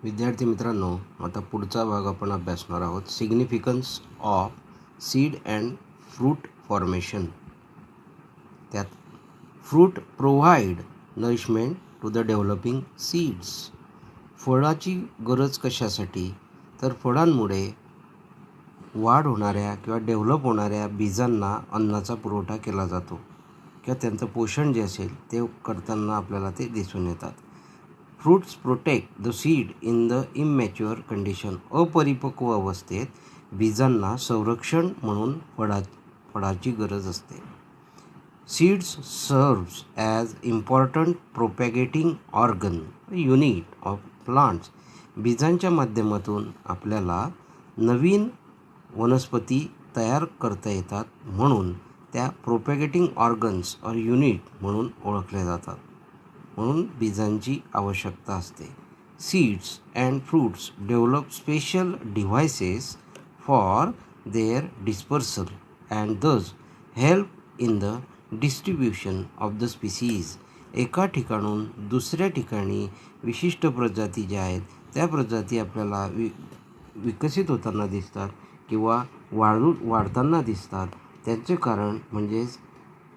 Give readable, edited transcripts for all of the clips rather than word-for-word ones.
विद्यार्थी मित्रांनो, आता पुढचा भाग आपण अभ्यासणार आहोत. Significance of seed and fruit formation. त्यात fruit provide nourishment to the developing seeds. फळाची गरज कशासाठी? तर फळांमुळे वाढ होणाऱ्या किंवा डेव्हलप होणाऱ्या बीजांना अन्नाचा पुरवठा केला जातो किंवा त्यांचं पोषण जे असेल ते करताना आपल्याला ते दिसून येतात. Fruits protect the seed in the immature condition. अपरिपक्व अवस्थेत बीजांना संरक्षण म्हणून फळाची गरज असते. Seeds serves as important propagating organ unit of plants. बीजांच्या माध्यमातून आपल्याला नवीन वनस्पती तयार करता येतात, म्हणून त्या प्रोपॅगेटिंग ऑर्गन्स और युनिट म्हणून ओळखल्या जातात. म्हणून बीजांची आवश्यकता असते. Seeds and fruits develop special devices for their dispersal and दस help in the distribution of the species. एका ठिकाणून दुसऱ्या ठिकाणी विशिष्ट प्रजाती ज्या आहेत त्या प्रजाती आपल्याला विकसित होताना दिसतात किंवा वाढताना दिसतात. त्यांचे कारण म्हणजेच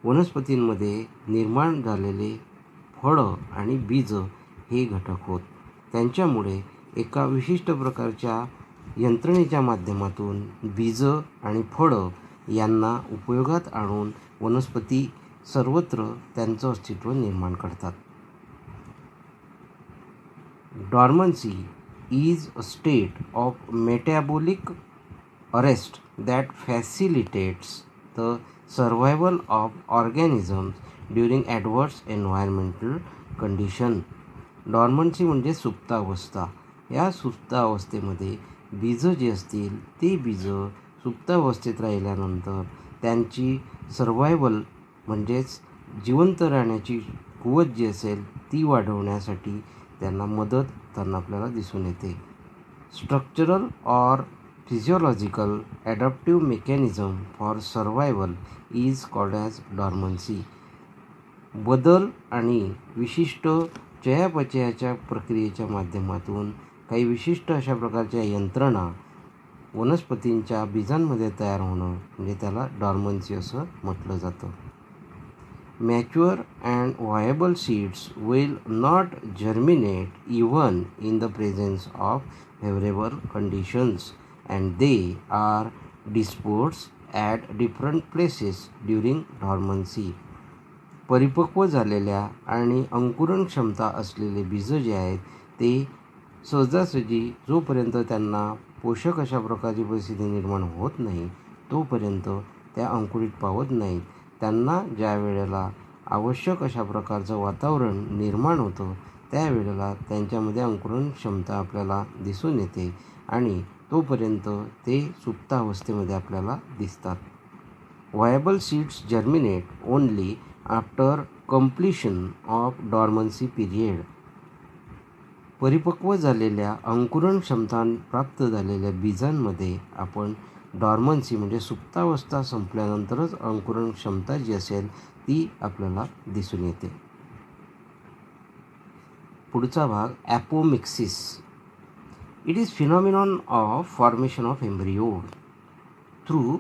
वनस्पतींमध्ये निर्माण झालेले फळं आणि बीज हे घटक होत. त्यांच्यामुळे एका विशिष्ट प्रकारच्या यंत्रणेच्या माध्यमातून बीज आणि फळं यांना उपयोगात आणून वनस्पती सर्वत्र त्यांचं अस्तित्व निर्माण करतात. डॉर्मन्सी is a state of metabolic arrest that facilitates the survival of organisms during adverse environmental condition. डॉर्मन्सी म्हणजे सुप्तावस्था. या सुप्तावस्थेमध्ये बीज जे असतील ते बीज सुप्तावस्थेत राहिल्यानंतर त्यांची सर्वायवल म्हणजेच जिवंत राहण्याची कुवत जी असेल ती वाढवण्यासाठी त्यांना मदत त्यांना आपल्याला दिसून येते. Structural or physiological adaptive mechanism for survival is called as dormancy. बदल आणि विशिष्ट चयापचयाच्या प्रक्रियेच्या माध्यमातून काही विशिष्ट अशा प्रकारच्या यंत्रणा वनस्पतींच्या बीजांमध्ये तयार होणं म्हणजे त्याला डॉर्मन्सी असं म्हटलं जातं. Mature and viable seeds will not germinate even in the presence of favorable conditions, and they are dispersed at different places during dormancy. परिपक्व झालेल्या आणि अंकुरण क्षमता असलेले बीज जे आहेत ते सहजासहजी जोपर्यंत त्यांना पोषक अशा प्रकारची परिस्थिती निर्माण होत नाही तोपर्यंत त्या अंकुरित पावत नाहीत. त्यांना ज्या वेळेला आवश्यक अशा प्रकारचं वातावरण निर्माण होतं त्यावेळेला त्यांच्यामध्ये अंकुरण क्षमता आपल्याला दिसून येते आणि तोपर्यंत ते सुप्तावस्थेमध्ये आपल्याला दिसतात. Viable seeds germinate only after completion of dormancy period. परिपक्व झालेल्या अंकुरण क्षमता प्राप्त झालेल्या बीजांमध्ये आपण डॉर्मन्सी म्हणजे सुप्तावस्था संपल्यानंतरच अंकुरण क्षमता जी असेल ती आपल्याला दिसून येते. पुढचा भाग apomixis. It is phenomenon of formation of embryo through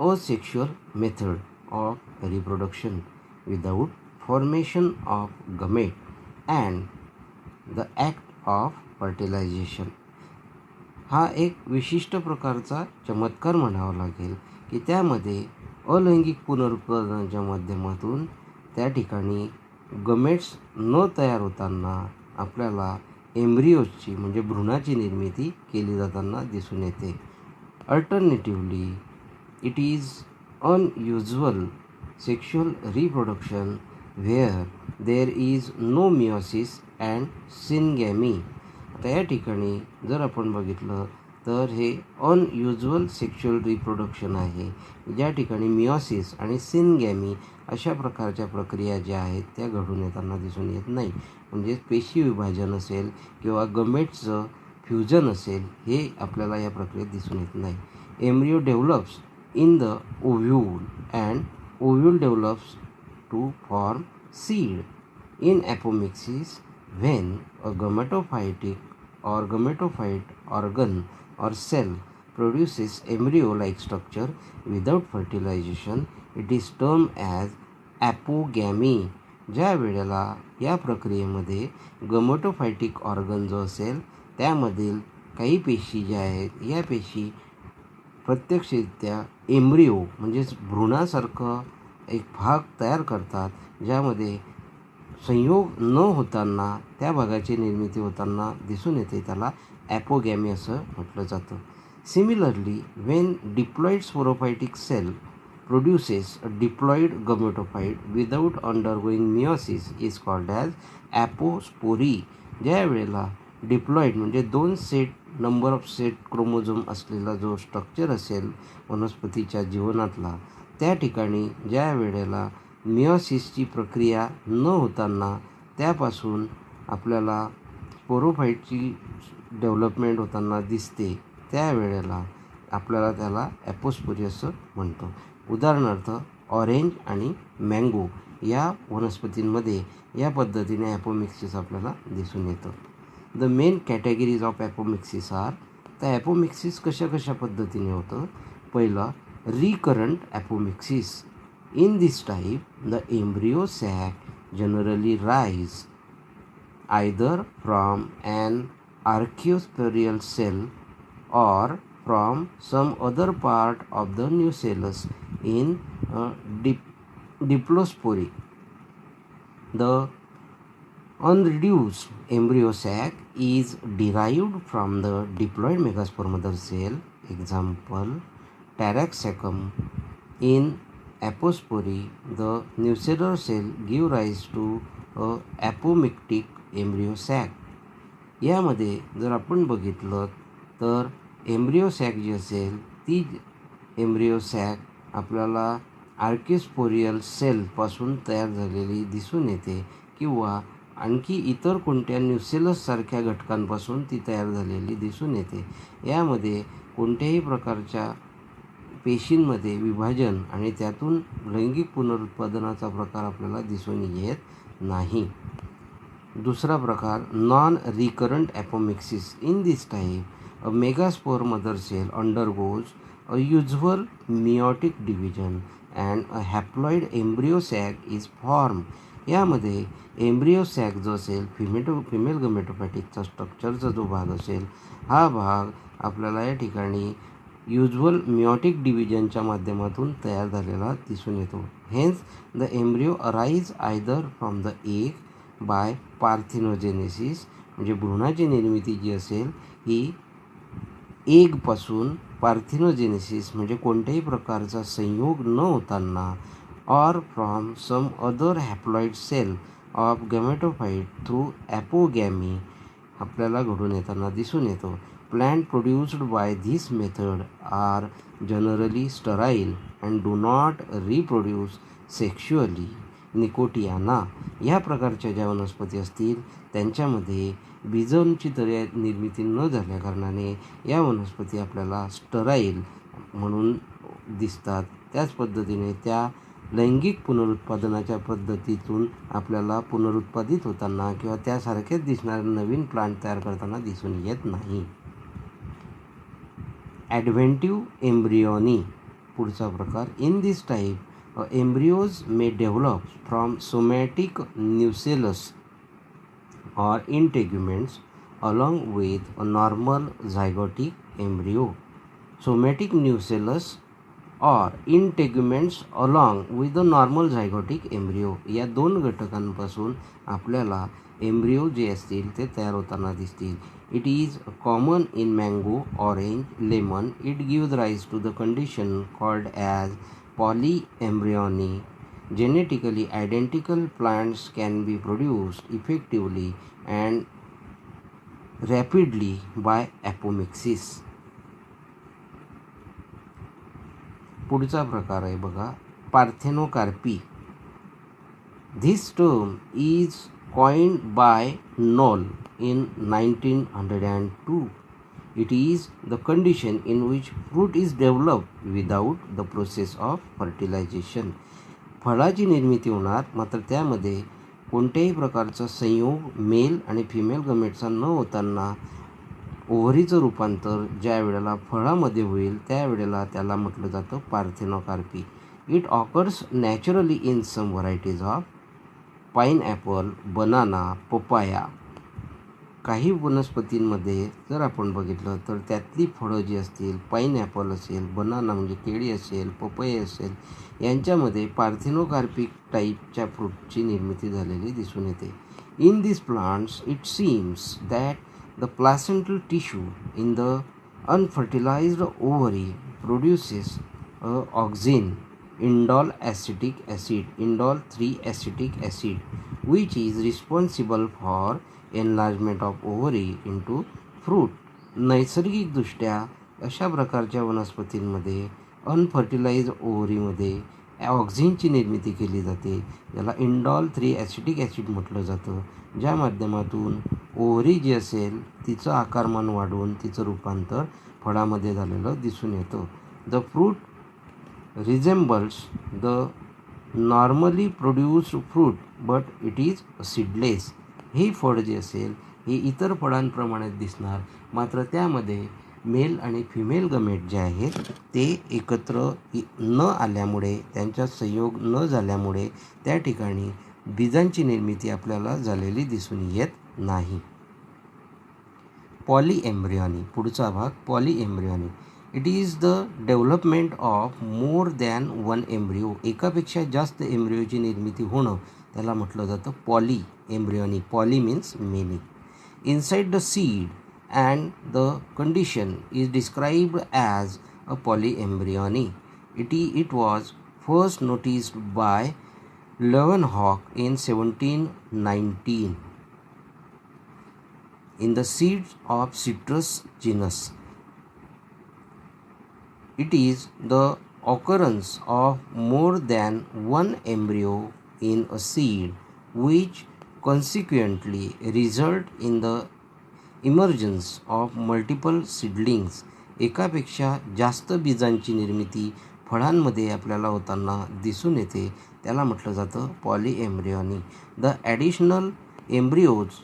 asexual method of reproduction without formation of gamete and the act of fertilization. हा एक विशिष्ट प्रकारचा चमत्कार म्हणावा लागेल की त्यामध्ये अलैंगिक पुनरुत्पादनाच्या माध्यमातून त्या ठिकाणी गमेट्स न तयार होताना आपल्याला एम्ब्रियोजची म्हणजे भ्रूणाची निर्मिती केली जाताना दिसून येते. Alternatively it is unusual sexual reproduction where there is no meiosis and syngamy. आता या ठिकाणी जर आपण बघितलं तर हे अनयुज्युअल सेक्शुअल रिप्रोडक्शन आहे, ज्या ठिकाणी मिओसिस आणि सिनगॅमी अशा प्रकारच्या प्रक्रिया ज्या आहेत त्या घडून येताना दिसून येत नाही. म्हणजे पेशी विभाजन असेल किंवा गमेट्सचं फ्युजन असेल हे आपल्याला या प्रक्रियेत दिसून येत नाही. Embryo develops in the ovule and ovule develops to form seed. In apomixis when a gametophytic or gametophyte organ or cell produces embryo-like structure without fertilization, it is termed as apogamy. ज्या वेळेला या प्रक्रियेमध्ये गमेटोफायटिक organ जो असेल त्यामधील काही पेशी ज्या आहेत या पेशी प्रत्यक्षरित्या एम्ब्रिओ म्हणजेच भ्रूणासारखं एक भाग तयार करतात ज्यामध्ये संयोग न होताना त्या भागाची निर्मिती होताना दिसून येते, त्याला ॲपोगॅमी असं म्हटलं जातं. Similarly when diploid sporophytic cell produces a diploid gametophyte without undergoing meiosis is called as apospory. ज्या वेळेला डिप्लॉइड म्हणजे 2 set number of set chromosome असलेला जो स्ट्रक्चर असेल वनस्पतीच्या जीवनातला त्या ठिकाणी ज्या वेळेला मिओसिसची प्रक्रिया न होताना त्यापासून आपल्याला स्पोरोफाईटची डेव्हलपमेंट होताना दिसते त्यावेळेला आपल्याला त्याला ॲपोस्पोरी असं म्हणतो. उदाहरणार्थ ऑरेंज आणि मँगो या वनस्पतींमध्ये या पद्धतीने ॲपोमिक्सिस आपल्याला दिसून येतं. The main categories of apomixis are. तर ॲपोमिक्सिस कशा पद्धतीने होतं. पहिलं recurrent apomixis. In this type the embryo sac generally rise either from an archaeosporial cell or from some other part of the nucellus in diplospory. The unreduced embryo sac is derived from the diploid megaspore mother cell, example Taraxacum. In apospory, the nucellar cell give rise to a apomictic embryo sac. यामध्ये जर आपण बघितलं तर embryo sack जी असेल ती embryo sack आपल्याला आर्किओस्पोरियल सेलपासून तयार झालेली दिसून येते किंवा आणखी इतर कोणत्या न्यूसेलससारख्या घटकांपासून ती तयार झालेली दिसून येते. यामध्ये कोणत्याही प्रकारच्या पेशींमध्ये विभाजन आणि त्यातून लैंगिक पुनरुत्पादनाचा प्रकार आपल्याला दिसून येत नाही. दूसरा प्रकार non recurrent apomixis. In this type a megaspore mother cell undergoes a usual meiotic division and a haploid embryo sac is form. यामध्ये एम्ब्रिओ सॅक जो असेल फिमेल गमेटोफॅटिकचा स्ट्रक्चरचा जो भाग असेल हा भाग आपल्याला या ठिकाणी युज्युअल मिओटिक डिव्हिजनच्या माध्यमातून तयार झालेला दिसून येतो. Hence the embryo arise either from the egg by parthenogenesis म्हणजे भ्रूणाची निर्मिती जी असेल ही एगपासून पार्थिनोजेनेसिस म्हणजे कोणत्याही प्रकारचा संयोग न होताना or from some other haploid cell of gametophyte through apogamy आपल्याला घडून येताना दिसून येतो. Plant produced by this method are generally sterile and do not reproduce sexually. Nicotiana या प्रकारच्या ज्या वनस्पती असतील त्यांच्यामध्ये बीजाणूची निर्मिती न झाल्या कारणाने या वनस्पती आपल्याला स्टराईल म्हणून दिसतात. त्याच पद्धतीने त्या लैंगिक पुनरुत्पादनाच्या पद्धतीतून आपल्याला पुनरुत्पादित होताना किंवा त्यासारखेच दिसणारे नवीन प्लांट तयार करताना दिसून येत नाही. ॲडव्हेंटिव्ह एम्ब्रियोनी पुढचा प्रकार. In this type embryos may develop from somatic nucellus or integuments along with a normal zygotic embryo. Somatic nucellus or integuments along with the normal zygotic embryo या दोन घटकांपासून आपल्याला एम्ब्रिओ जे असतील ते तयार होताना दिसतील. It is common in mango, orange, lemon. It gives rise to the condition called as polyembryony. Genetically identical plants can be produced effectively and rapidly by apomixis. पुढचा प्रकार आहे बघा parthenocarpy. This term is coined by Knoll in 1902. It is the condition in which fruit is developed without the process of fertilization. फळाची निर्मिती होणार मात्र त्यामध्ये कोणत्याही प्रकारचा संयोग मेल आणि फिमेल गमेट्सचा न होताना ओव्हरीचं रूपांतर ज्या वेळेला फळामध्ये होईल त्यावेळेला त्याला म्हटलं जातं parthenocarpy. It occurs naturally in some varieties of pineapple, banana, papaya. काही वनस्पतींमध्ये जर आपण बघितलं तर त्यातली फळं जी असतील, पाईनॲपल असेल, बनाना म्हणजे केळी असेल, पपई असेल, यांच्यामध्ये पार्थेनोकार्पिक टाईपच्या फ्रूटची निर्मिती झालेली दिसून येते. In this plants it seems that the placental tissue in the unfertilised ovary produces auxin, indole acetic acid, indole 3 acetic acid, which is responsible for enlargement of ovary into fruit. नैसर्गिकदृष्ट्या अशा प्रकारच्या वनस्पतींमध्ये unfertilised ओव्हरीमध्ये ऑक्झिनची निर्मिती केली जाते, ज्याला इंडॉल 3 acetic acid म्हटलं जातं, ज्या माध्यमातून ओव्हरी जी असेल तिचं आकारमान वाढवून तिचं रूपांतर फळामध्ये झालेलं दिसून येतं. The fruit resembles the normally produced fruit but it is seedless. हे फळ जे असेल हे इतर फळांप्रमाणे दिसणार, मात्र त्यामध्ये मेल आणि फिमेल गमेट जे आहेत ते एकत्र न आल्यामुळे, त्यांचा संयोग न झाल्यामुळे त्या ठिकाणी बीजांची निर्मिती आपल्याला झालेली दिसून येत नाही. पॉलीएम्ब्रियॉनी, पुढचा भाग polyembryony. It is the development of more than one embryo. एकापेक्षा जास्त एम्ब्रिओची निर्मिती होणं त्याला म्हटलं जातं polyembryony. Poly means many. Inside the seed and the condition is described as a polyembryony. It was first noticed by Leeuwenhoek in 1719 in the seeds of citrus genus. It is the occurrence of more than one embryo in a seed which consequently result in the emergence of multiple seedlings. एकापेक्षा जास्त बीजांची निर्मिती फळांमध्ये आपल्याला होताना दिसून येते, त्याला म्हटलं जातं polyembryony. The additional embryos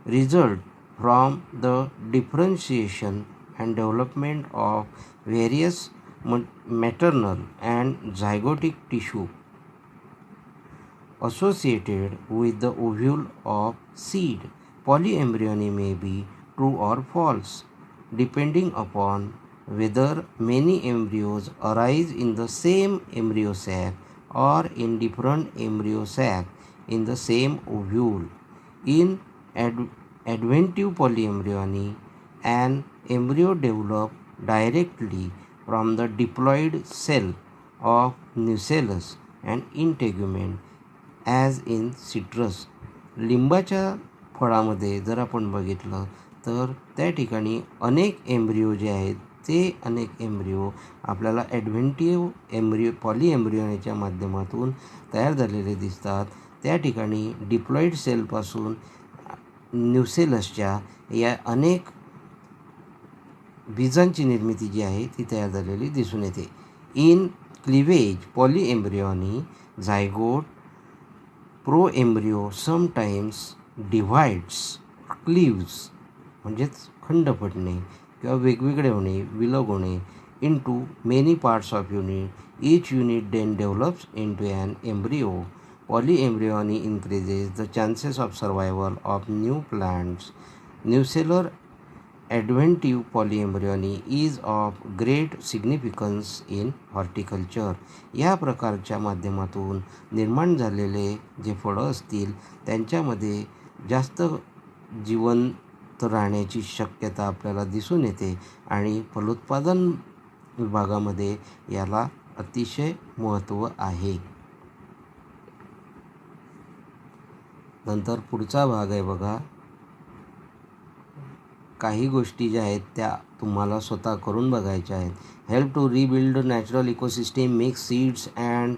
result from the differentiation and development of various maternal and zygotic tissue associated with the ovule of seed. Polyembryony may be true or false, depending upon whether many embryos arise in the same embryo sac or in different embryo sac in the same ovule. In adventive polyembryony, an embryo develops directly from the diploid cell of nucellus and integument, as in citrus. लिंबाच्या फळामध्ये जर आपण बघितलं तर त्या ठिकाणी अनेक embryo जे आहेत ते अनेक एम्ब्रिओ आपल्याला ॲडव्हेंटिव्ह एम्ब्रिओ पॉलीएम्ब्रियोनीच्या माध्यमातून तयार झालेले दिसतात. त्या ठिकाणी डिप्लॉइड सेलपासून न्यूसेलसच्या या अनेक बीजांची निर्मिती जी आहे ती तयार झालेली दिसून येते. In cleavage polyembryony zygote proembryo sometimes divides cleaves म्हणजेच खंड पडणे किंवा वेगवेगळे होणे, विलग होणे into many parts of unit. Each unit then develops into an embryo. Polyembryony increases the chances of survival of new plants. Nucellar adventive polyembryony is of great significance in horticulture. या प्रकारच्या माध्यमातून निर्माण झालेले जे फळं असतील त्यांच्यामध्ये जास्त जिवंत राहण्याची शक्यता आपल्याला दिसून येते आणि फलोत्पादन विभागामध्ये याला अतिशय महत्त्व आहे. नंतर पुढचा भाग आहे बघा, काही गोष्टी ज्या आहेत त्या तुम्हाला स्वतः करून बघायच्या आहेत. Help to rebuild natural ecosystem. Mix seeds and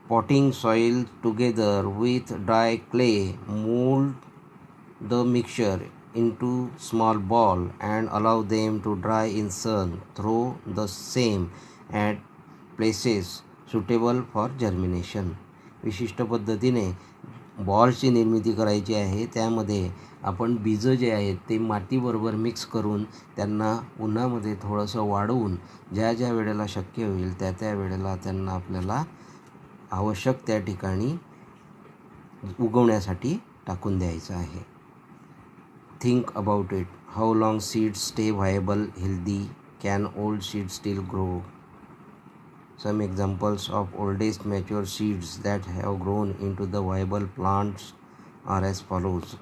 potting soil together with dry clay. Mould the mixture into small ball and allow them to dry in sun. Throw the same at places suitable for germination. विशिष्ट पद्धतीने बॉल्सची निर्मिती करायची आहे, त्यामध्ये आपण बीजं जे आहेत ते मातीबरोबर मिक्स करून त्यांना उन्हामध्ये थोडंसं वाळवून ज्या ज्या वेळेला शक्य होईल त्या त्या वेळेला त्यांना आपल्याला आवश्यक त्या ठिकाणी उगवण्यासाठी टाकून द्यायचं आहे. Think about it. How long seeds stay viable, healthy? Can old seeds steel grow? Some examples of oldest mature seeds that have grown into the viable plants are as follows.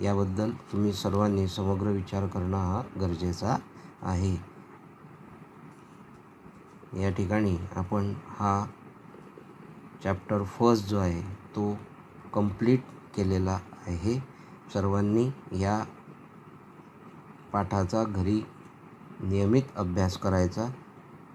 याबद्दल तुम्ही सर्वांनी समग्र विचार करणं हा गरजेचा आहे. या ठिकाणी आपण हा चॅप्टर फर्स्ट जो आहे तो कंप्लीट केलेला आहे. सर्वांनी या पाठाचा घरी नियमित अभ्यास करायचा.